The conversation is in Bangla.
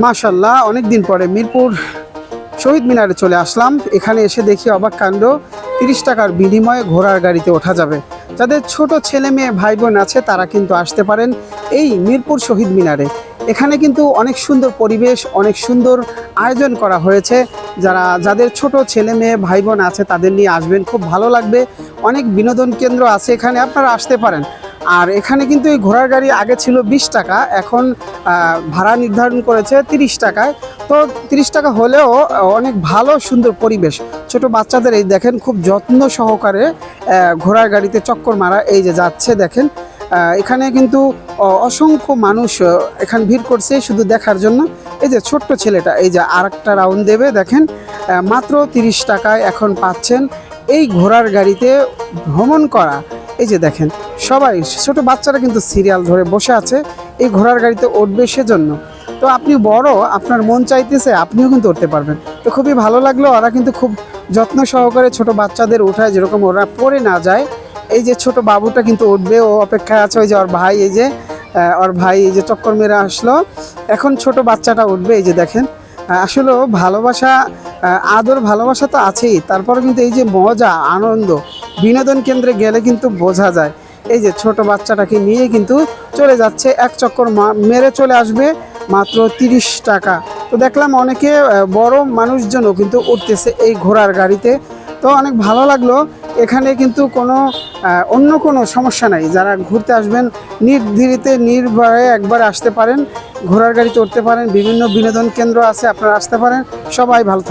মাশাল্লাহ, অনেক দিন পরে মিরপুর শহীদ মিনারে চলে আসলাম। এখানে এসে দেখি অবাক কাণ্ড, 30 টাকার বিনিময়ে ঘোড়ার গাড়িতে ওঠা যাবে। যাদের ছোট ছেলে মেয়ে ভাই বোন আছে তারা কিন্তু আসতে পারেন এই মিরপুর শহীদ মিনারে। এখানে কিন্তু অনেক সুন্দর পরিবেশ, অনেক সুন্দর আয়োজন করা হয়েছে। যাদের ছোট ছেলে মেয়ে ভাই বোন আছে তাদের নিয়ে আসবেন, খুব ভালো লাগবে। অনেক বিনোদন কেন্দ্র আছে এখানে, আপনারা আসতে পারেন। আর এখানে কিন্তু এই ঘোড়ার গাড়ি আগে ছিল 20 টাকা, এখন ভাড়া নির্ধারণ করেছে 30 টাকায়। তো 30 টাকা হলেও অনেক ভালো সুন্দর পরিবেশ। ছোট বাচ্চাদের এই দেখেন খুব যত্ন সহকারে ঘোড়ার গাড়িতে চক্কর মারা এই যে যাচ্ছে দেখেন। এখানে কিন্তু অসংখ্য মানুষ এখানে ভিড় করছে শুধু দেখার জন্য। এই যে ছোট্ট ছেলেটা এই যে আরেকটা রাউন্ড দেবে দেখেন, মাত্র 30 টাকায় এখন পাচ্ছেন এই ঘোড়ার গাড়িতে ভ্রমণ করা। এই যে দেখেন সবাই ছোট বাচ্চারা কিন্তু সিরিয়াল ধরে বসে আছে এই ঘোড়ার গাড়িতে উঠবে সেজন্য। তো আপনি বড়, আপনার মন চাইতেছে আপনিও কিন্তু উঠতে পারবেন। তো খুবই ভালো লাগলো, ওরা কিন্তু খুব যত্ন সহকারে ছোট বাচ্চাদের উঠায়, যেরকম ওরা পড়ে না যায়। এই যে ছোট বাবুটা কিন্তু উঠবে, ও অপেক্ষায় আছে। ওই যে ওর ভাই, এই যে ওর ভাই এই যে চক্কর মেরে আসলো, এখন ছোট বাচ্চাটা উঠবে। এই যে দেখেন আসলে ভালোবাসা, আদর ভালোবাসা তো আছেই, তারপরে কিন্তু এই যে মজা আনন্দ বিনোদন কেন্দ্রে গেলে কিন্তু বোঝা যায়। এই যে ছোট বাচ্চাটাকে নিয়ে কিন্তু চলে যাচ্ছে, এক চক্কর মেরে চলে আসবে মাত্র 30 টাকা। তো দেখলাম অনেকে বড় মানুষজনও কিন্তু উঠতেছে এই ঘোড়ার গাড়িতে। তো অনেক ভালো লাগলো। এখানে কিন্তু অন্য কোনো সমস্যা নাই। যারা ঘুরতে আসবেন নির্দ্বিধায় নির্ভয়ে একবার আসতে পারেন, ঘোড়ার গাড়িতে উঠতে পারেন। বিভিন্ন বিনোদন কেন্দ্র আছে, আপনারা আসতে পারেন। সবাই ভালো থাকবেন।